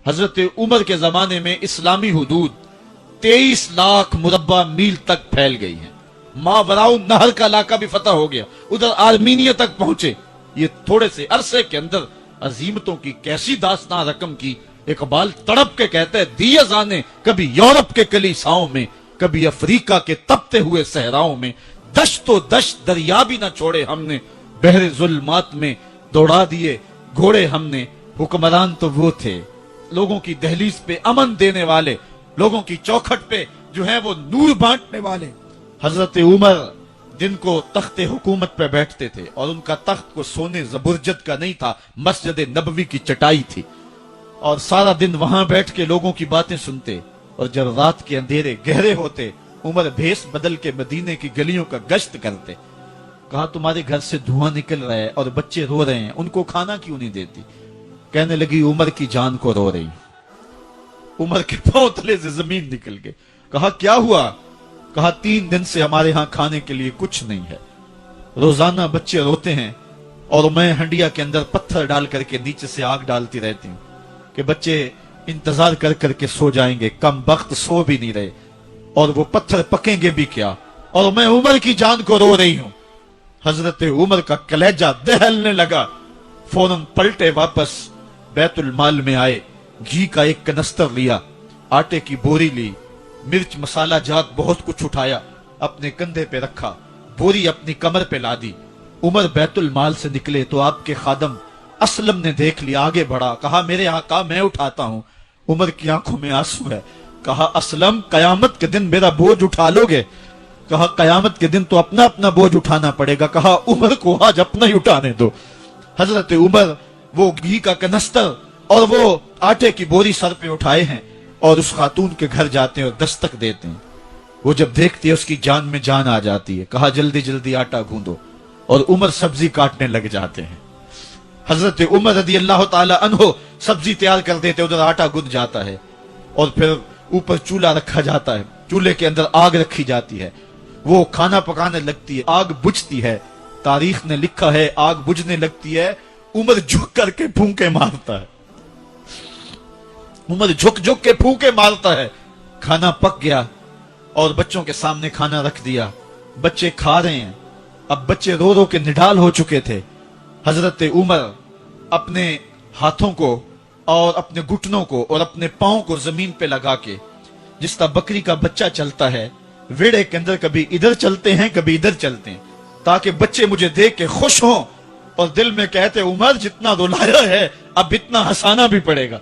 حضرت عمر کے زمانے میں اسلامی حدود 23 لاکھ مربع میل تک پھیل گئی ہیں. ماوراء نہر کا علاقہ بھی فتح ہو گیا, ادھر آرمینیا تک پہنچے. یہ تھوڑے سے عرصے کے اندر عظیمتوں کی کیسی داستان رقم کی. اقبال تڑپ کے کہتا ہے دی ازانے کبھی یورپ کے کلیساؤں میں, کبھی افریقہ کے تپتے ہوئے صحراؤں میں, دشت و دشت دریا بھی نہ چھوڑے ہم نے, بحر ظلمات میں دوڑا دیے گھوڑے ہم نے. حکمران تو وہ تھے لوگوں کی دہلیز پہ امن دینے والے, لوگوں کی چوکھٹ پہ جو ہے وہ نور بانٹنے والے. حضرت عمر جن کو تخت حکومت پہ بیٹھتے تھے, اور ان کا تخت کو سونے زبرجد کا نہیں تھا, مسجد نبوی کی چٹائی تھی, اور سارا دن وہاں بیٹھ کے لوگوں کی باتیں سنتے. اور جب رات کے اندھیرے گہرے ہوتے عمر بھیس بدل کے مدینے کی گلیوں کا گشت کرتے. کہا تمہارے گھر سے دھواں نکل رہا ہے اور بچے رو رہے ہیں, ان کو کھانا کیوں نہیں دیتی؟ کہنے لگی عمر کی جان کو رو رہی. عمر کے پاؤں تلے سے زمین نکل گئے. کہا کیا ہوا؟ کہا 3 دن سے ہمارے ہاں کھانے کے لیے کچھ نہیں ہے. روزانہ بچے روتے ہیں اور میں ہنڈیا کے اندر پتھر ڈال کر کے نیچے سے آگ ڈالتی رہتی ہوں کہ بچے انتظار کر کر کے سو جائیں گے. کم وقت سو بھی نہیں رہے, اور وہ پتھر پکیں گے بھی کیا, اور میں عمر کی جان کو رو رہی ہوں. حضرت عمر کا کلیجہ دہلنے لگا. فوراً پلٹے واپس بیت المال میں آئے, گھی کا ایک کنستر لیا, آٹے کی بوری لی, مرچ مسالہ جات بہت کچھ اٹھایا, اپنے کندھے پہ رکھا, بوری اپنی کمر پہ لا دی. عمر بیت المال سے نکلے تو آپ کے خادم اسلم نے دیکھ لیا, آگے بڑھا, کہا میرے آقا میں اٹھاتا ہوں. عمر کی آنکھوں میں آنسو ہے. کہا اسلم قیامت کے دن میرا بوجھ اٹھا لو گے؟ کہا قیامت کے دن تو اپنا اپنا بوجھ اٹھانا پڑے گا. کہا عمر کو آج اپنا ہی اٹھانے دو. حضرت عمر وہ گھی کا کنستر اور وہ آٹے کی بوری سر پہ اٹھائے ہیں اور اس خاتون کے گھر جاتے ہیں اور دستک دیتے ہیں. وہ جب دیکھتی ہے اس کی جان میں جان آ جاتی ہے. کہا جلدی جلدی آٹا گوندو, اور عمر سبزی کاٹنے لگ جاتے ہیں. حضرت عمر رضی اللہ تعالی عنہ سبزی تیار کر دیتے, ادھر آٹا گند جاتا ہے, اور پھر اوپر چولہا رکھا جاتا ہے, چولہے کے اندر آگ رکھی جاتی ہے, وہ کھانا پکانے لگتی ہے, آگ بجھتی ہے. تاریخ نے لکھا ہے آگ بجھنے لگتی ہے, عمر جھک کر کے پھونکے مارتا ہے. عمر جھک جھک کے پھونکے مارتا ہے. کھانا پک گیا اور بچوں کے سامنے کھانا رکھ دیا, بچے کھا رہے ہیں. اب بچے رو رو کے نڈال ہو چکے تھے. حضرت عمر اپنے ہاتھوں کو اور اپنے گھٹنوں کو اور اپنے پاؤں کو زمین پہ لگا کے, جس طرح بکری کا بچہ چلتا ہے ویڑے کے اندر, کبھی ادھر چلتے ہیں کبھی ادھر چلتے ہیں, تاکہ بچے مجھے دیکھ کے خوش ہوں اور دل میں کہتے عمر جتنا رلایا ہے اب اتنا ہنسانا بھی پڑے گا.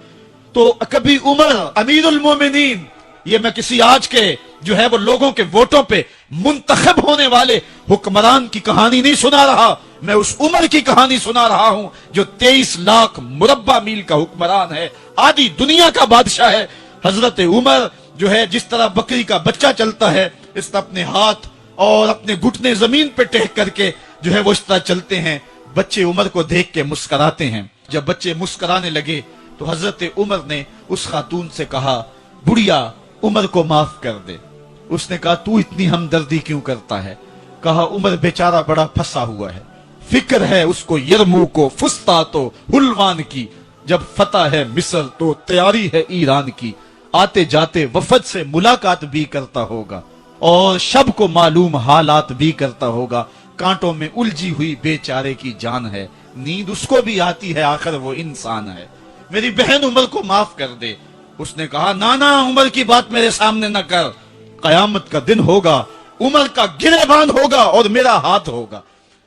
تو کبھی عمر امیر المومنین, یہ میں کسی آج کے جو ہے وہ لوگوں کے ووٹوں پہ منتخب ہونے والے حکمران کی کہانی نہیں سنا رہا, میں اس عمر کی کہانی سنا رہا ہوں جو 23 لاکھ مربع میل کا حکمران ہے, آدھی دنیا کا بادشاہ ہے. حضرت عمر جو ہے جس طرح بکری کا بچہ چلتا ہے اس طرح اپنے ہاتھ اور اپنے گھٹنے زمین پہ ٹیک کر کے جو ہے وہ اس طرح چلتے ہیں. بچے عمر کو دیکھ کے مسکراتے ہیں. جب بچے مسکرانے لگے تو حضرت عمر نے اس خاتون سے کہا بڑھیا عمر کو معاف کر دے. اس نے کہا تو اتنی ہمدردی کیوں کرتا ہے؟ کہا عمر بیچارہ بڑا پھنسا ہوا ہے, فکر ہے اس کو یرموک و فسطاط و حلوان کی, جب فتح ہے مصر تو تیاری ہے ایران کی, آتے جاتے وفد سے ملاقات بھی کرتا ہوگا اور شب کو معلوم حالات بھی کرتا ہوگا, کانٹوں میں الجھی ہوئی بیچارے کی جان ہے, نیند اس کو بھی آتی ہے آخر وہ انسان ہے, میری بہن عمر کو معاف کر دے. اس نے کہا نانا عمر کی بات میرے سامنے نہ کر, قیامت کا دن ہوگا, عمر کا گریبان ہوگا اور میرا ہاتھ ہوگا.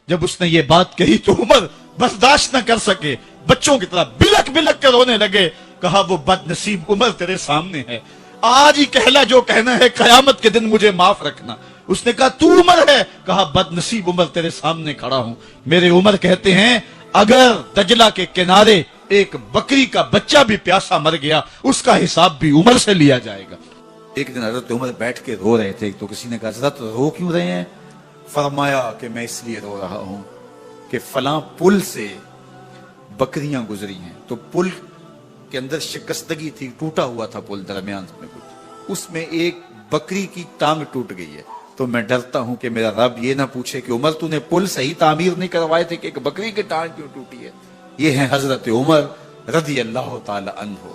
جب اس نے یہ بات کہی تو عمر برداشت نہ کر سکے, بچوں کی طرح بلک بلک کر رونے لگے. کہا وہ بد نصیب عمر تیرے سامنے ہے, آج ہی کہلا جو کہنا ہے, قیامت کے دن مجھے معاف رکھنا. اس نے کہا تو عمر ہے؟ کہا بد نصیب عمر تیرے سامنے کھڑا ہوں. میرے عمر کہتے ہیں اگر دجلہ کے کنارے ایک بکری کا بچہ بھی پیاسا مر گیا اس کا حساب بھی عمر سے لیا جائے گا. ایک دن حضرت عمر بیٹھ کے رو رہے تھے, تو کسی نے کہا حضرت رو کیوں رہے ہیں؟ فرمایا کہ میں اس لیے رو رہا ہوں کہ فلاں پل سے بکریاں گزری ہیں, تو پل کے اندر شکستگی تھی, ٹوٹا ہوا تھا پل درمیان میں کچھ, اس میں ایک بکری کی ٹانگ ٹوٹ گئی ہے, تو میں ڈرتا ہوں کہ میرا رب یہ نہ پوچھے کہ عمر تو نے پل صحیح تعمیر نہیں کروائے تھے کہ ایک بکری کی ٹانگ کیوں ٹوٹی ہے. یہ ہیں حضرت عمر رضی اللہ تعالی عنہ.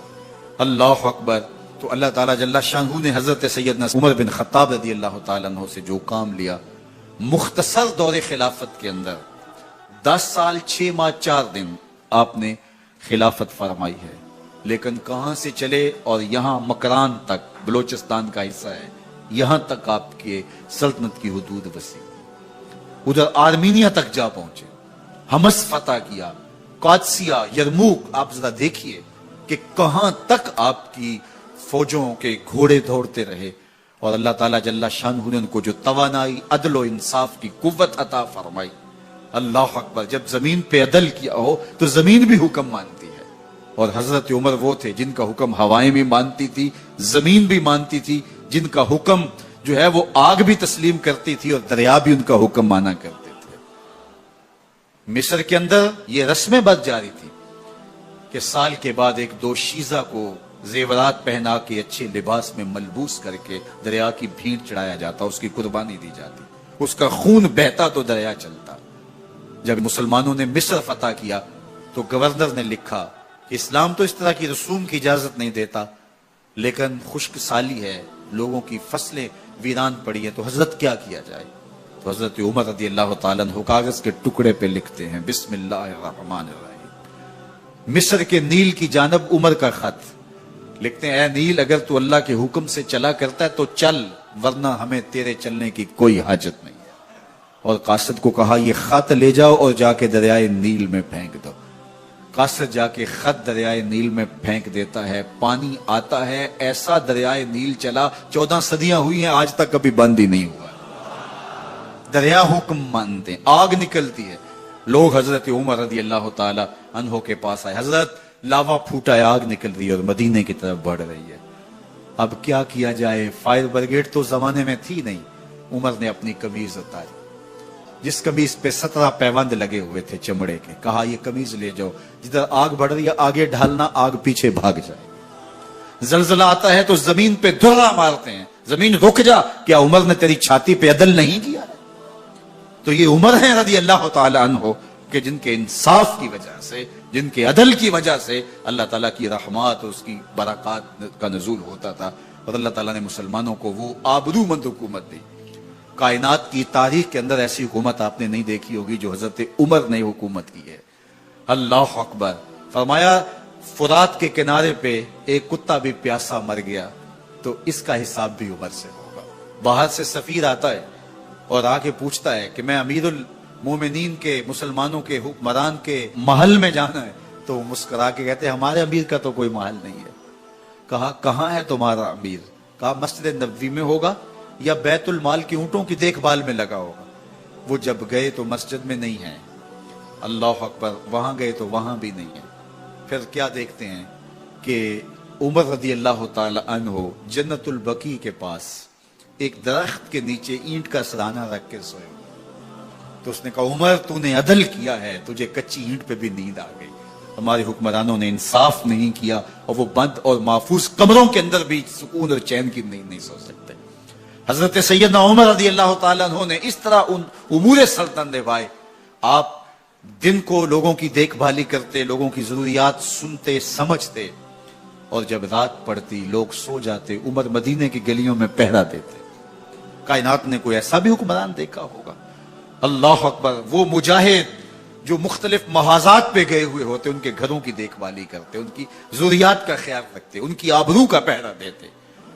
اللہ اکبر. تو اللہ تعالیٰ جل شانہ نے حضرت سیدنا عمر بن خطاب رضی اللہ تعالیٰ عنہ سے جو کام لیا، مختصر دور خلافت کے اندر 10 سال 6 ماہ 4 دن آپ نے خلافت فرمائی ہے، لیکن کہاں سے چلے اور یہاں مکران تک، بلوچستان کا حصہ ہے، یہاں تک آپ کے سلطنت کی حدود وسیع، ادھر آرمینیا تک جا پہنچے، حمص فتح کیا، قادسیہ، یرموک. آپ ذرا دیکھیے کہ کہاں تک آپ کی فوجوں کے گھوڑے دوڑتے رہے، اور اللہ تعالیٰ جل شانہ نے ان کو جو توانائی، عدل و انصاف کی قوت عطا فرمائی. اللہ اکبر. جب زمین پہ عدل کیا ہو تو زمین بھی حکم مانتی ہے، اور حضرت عمر وہ تھے جن کا حکم ہوائیں بھی مانتی تھی، زمین بھی مانتی تھی، جن کا حکم جو ہے وہ آگ بھی تسلیم کرتی تھی اور دریا بھی ان کا حکم مانا کرتے تھے. مصر کے اندر یہ رسمیں بد جاری تھی کہ سال کے بعد ایک دوشیزہ کو زیورات پہنا کے اچھے لباس میں ملبوس کر کے دریا کی بھینٹ چڑھایا جاتا، اس کی قربانی دی جاتی، اس کا خون بہتا تو دریا چلتا. جب مسلمانوں نے مصر فتح کیا تو گورنر نے لکھا کہ اسلام تو اس طرح کی رسوم کی اجازت نہیں دیتا، لیکن خشک سالی ہے، لوگوں کی فصلیں ویران پڑی ہیں، تو حضرت کیا کیا جائے؟ تو حضرت عمر رضی اللہ تعالیٰ عنہ کاغذ کے ٹکڑے پہ لکھتے ہیں بسم اللہ الرحمن الرحیم. مصر کے نیل کی جانب عمر کا خط لکھتے ہیں، اے نیل اگر تو اللہ کے حکم سے چلا کرتا ہے تو چل، ورنہ ہمیں تیرے چلنے کی کوئی حاجت نہیں ہے. اور قاصد کو کہا یہ خط لے جاؤ اور جا کے دریائے نیل میں پھینک دو. قاصد جا کے خط دریائے نیل میں پھینک دیتا ہے، پانی آتا ہے، ایسا دریائے نیل چلا 14 صدیاں ہوئی ہیں آج تک کبھی بند ہی نہیں ہوا. دریا حکم مانتے ہیں، آگ نکلتی ہے. لوگ حضرت عمر رضی اللہ تعالی عنہ کے پاس آئے، حضرت لاوا پھوٹا ہے، آگ نکل رہی ہے اور مدینے کی طرف بڑھ رہی ہے، اب کیا کیا جائے؟ فائر بریگیڈ تو زمانے میں تھی نہیں. عمر نے اپنی قمیض اتاری، جس قمیض پہ 17 پیوند لگے ہوئے تھے چمڑے کے، کہا یہ قمیض لے جاؤ، جدھر آگ بڑھ رہی ہے آگے ڈھالنا، آگ پیچھے بھاگ جائے. زلزلہ آتا ہے تو زمین پہ دھرا مارتے ہیں، زمین رک جا، کیا عمر نے تیری چھاتی پہ عدل نہیں کیا؟ تو یہ عمر ہیں رضی اللہ تعالی عنہ کہ جن کے انصاف کی وجہ سے، جن کے عدل کی وجہ سے اللہ تعالیٰ کی رحمات اور اس کی برکات کا نزول ہوتا تھا، اور اللہ تعالیٰ نے مسلمانوں کو وہ آبرومند حکومت دی. کائنات کی تاریخ کے اندر ایسی حکومت آپ نے نہیں دیکھی ہوگی جو حضرت عمر نے حکومت کی ہے. اللہ اکبر. فرمایا فرات کے کنارے پہ ایک کتا بھی پیاسا مر گیا تو اس کا حساب بھی عمر سے ہوگا. باہر سے سفیر آتا ہے اور آ کے پوچھتا ہے کہ میں امیر المومنین کے، مسلمانوں کے حکمران کے محل میں جانا ہے، تو وہ مسکرا کے کہتے ہیں ہمارے امیر کا تو کوئی محل نہیں ہے. کہا کہاں ہے تمہارا امیر؟ کہا مسجد نبوی میں ہوگا یا بیت المال کی اونٹوں کی دیکھ بھال میں لگا ہوگا. وہ جب گئے تو مسجد میں نہیں ہے. اللہ اکبر. وہاں گئے تو وہاں بھی نہیں ہے. پھر کیا دیکھتے ہیں کہ عمر رضی اللہ تعالی عنہ جنت البقیع کے پاس ایک درخت کے نیچے اینٹ کا سرانہ رکھ کے سوئے. تو اس نے کہا عمر تو نے عدل کیا ہے، تجھے کچی اینٹ پہ بھی نیند آ گئی. ہمارے حکمرانوں نے انصاف نہیں کیا اور وہ بند اور محفوظ کمروں کے اندر بھی سکون اور چین کی نیند نہیں سو سکتے. حضرت سیدنا عمر رضی اللہ تعالیٰ عنہ نے اس طرح ان امور سلطنت نبھائے. آپ دن کو لوگوں کی دیکھ بھالی کرتے، لوگوں کی ضروریات سنتے سمجھتے، اور جب رات پڑتی لوگ سو جاتے، عمر مدینے کی گلیوں میں پہرا دیتے. کائنات نے کوئی ایسا بھی حکمران دیکھا ہوگا؟ اللہ اکبر. وہ مجاہد جو مختلف محاذات پہ گئے ہوئے ہوتے، ان کے گھروں کی دیکھ بھالی کرتے، ان کی ضروریات کا خیال رکھتے، ان کی آبرو کا پہرا دیتے.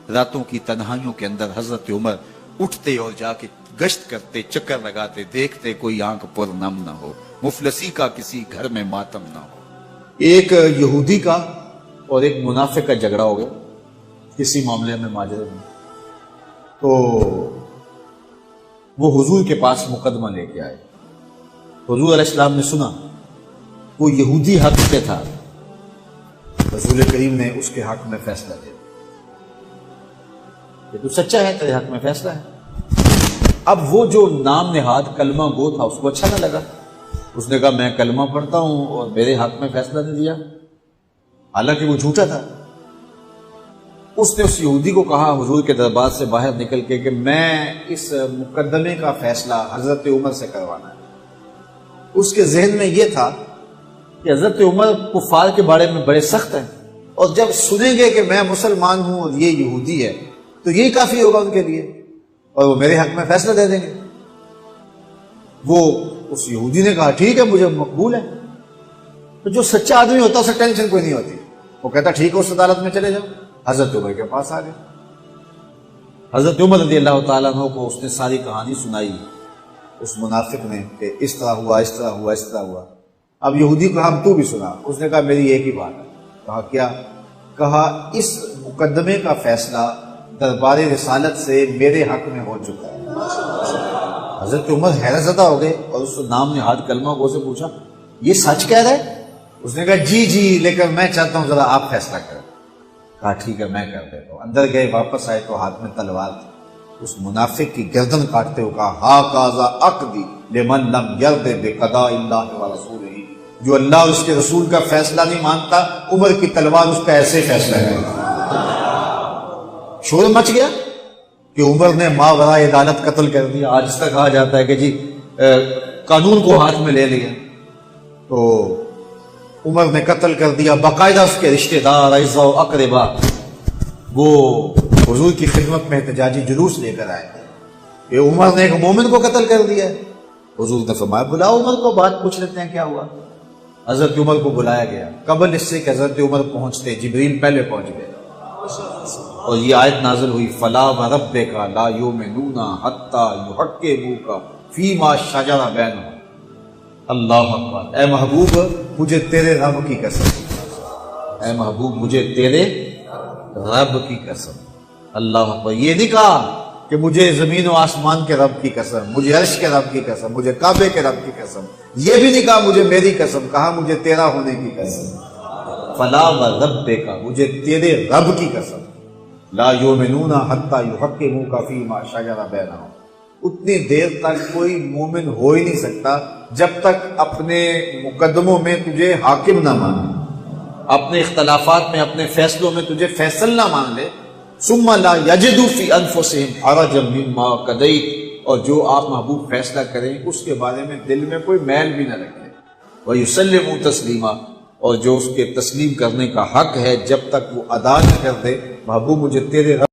راتوں کی تنہائیوں کے اندر حضرت عمر اٹھتے اور جا کے گشت کرتے، چکر لگاتے، دیکھتے کوئی آنکھ پر نم نہ ہو، مفلسی کا کسی گھر میں ماتم نہ ہو. ایک یہودی کا اور ایک منافق کا جھگڑا ہو گیا کسی معاملے میں، ماجرے میں. تو وہ حضور کے پاس مقدمہ لے کے آئے. حضور علیہ السلام نے سنا وہ یہودی حق پہ تھا، رسول کریم نے اس کے حق میں فیصلہ دیا کہ تو سچا ہے، تیرے حق میں فیصلہ ہے. اب وہ جو نام نہاد کلمہ گو تھا اس کو اچھا نہ لگا. اس نے کہا میں کلمہ پڑھتا ہوں اور میرے حق میں فیصلہ نہیں دیا، حالانکہ وہ جھوٹا تھا. اس نے اس یہودی کو کہا حضور کے دربار سے باہر نکل کے کہ میں اس مقدمے کا فیصلہ حضرت عمر سے کروانا ہے. اس کے ذہن میں یہ تھا کہ حضرت عمر کفار کے بارے میں بڑے سخت ہیں، اور جب سنیں گے کہ میں مسلمان ہوں اور یہ یہودی ہے تو یہی کافی ہوگا ان کے لیے، اور وہ میرے حق میں فیصلہ دے دیں گے۔ وہ اس یہودی نے کہا ٹھیک ہے مجھے مقبول ہے۔ تو جو سچا آدمی ہوتا ہے اسے ٹینشن کوئی نہیں ہوتی، وہ کہتا ٹھیک ہے اس عدالت میں چلے جاؤ۔ حضرت عمر کے پاس آ گئے، حضرت عمر رضی اللہ تعالیٰ عنہ کو اس نے ساری کہانی سنائی اس منافق نے کہ اس طرح ہوا، اس طرح ہوا، اس طرح ہوا۔ اب یہودی کو ہم تو بھی سنا، اس نے کہا میری ایک ہی بات ہے۔ کہا کیا؟ کہا اس مقدمے کا فیصلہ دربار رسالت سے میرے حق میں ہو چکا ہے۔ حضرت عمر حیرت زدہ ہو گئے اور اس نام نے ہاتھ کلمہ گو سے پوچھا یہ سچ کہہ رہے؟ اس نے کہا جی جی، لیکن میں چاہتا ہوں ذرا آپ فیصلہ کریں۔ کہا ٹھیک ہے میں کر دیتا ہوں۔ اندر گئے، واپس آئے تو ہاتھ میں تلوار تھی۔ اس منافق کی گردن کاٹتے ہوئے کہا ہا کازا عقدی لمن لم یرد بقضاء اللہ ورسولہ، جو اللہ اور اس کے رسول کا فیصلہ نہیں مانتا، عمر کی تلوار اس کا ایسے فیصلہ ہے۔ شور مچ گیا کہ عمر نے ماورائے عدالت قتل کر دیا۔ آج تک کہا جاتا ہے کہ جی قانون کو ہاتھ میں لے لیا۔ تو عمر نے قتل کر دیا، باقاعدہ اس کے رشتہ دار اعزاء و اقربا وہ حضور کی خدمت میں احتجاجی جلوس لے کر آئے کہ عمر نے ایک مومن کو قتل کر دیا۔ حضور نے فرمایا بلاؤ عمر کو، بات پوچھ لیتے ہیں کیا ہوا۔ حضرت عمر کو بلایا گیا۔ قبل اس سے کہ حضرت عمر پہنچتے جبریل پہلے پہنچ گئے اور یہ آیت نازل ہوئی فلا وربک لا یؤمنون حتی یحکموک فیما شجر بینہم۔ اللہ اکبر۔ اے محبوب مجھے تیرے رب کی قسم، اے محبوب مجھے تیرے رب کی قسم۔ اللہ اکبر۔ یہ نہیں کہا کہ مجھے زمین و آسمان کے رب کی قسم، مجھے عرش کے رب کی قسم، مجھے کعبے کے رب کی قسم، یہ بھی نہیں کہا مجھے میری قسم، کہا مجھے تیرا ہونے کی قسم۔ فلا وربک، مجھے تیرے رب کی قسم، لا یؤمنون حتی یحکموک فیما شجر بینہم، اتنی دیر تک کوئی مومن ہو ہی نہیں سکتا جب تک اپنے مقدموں میں تجھے حاکم نہ مان، اپنے اختلافات میں، اپنے فیصلوں میں تجھے فیصل نہ مان لے۔ ثم لا یجدوا فی انفسہم حرجا مما قضیت، اور جو آپ محبوب فیصلہ کریں اس کے بارے میں دل میں کوئی میل بھی نہ رکھیں۔ ویسلموا تسلیما، اور جو اس کے تسلیم کرنے کا حق ہے جب تک وہ ادا نہ کر دے، محبوب مجھے تیرے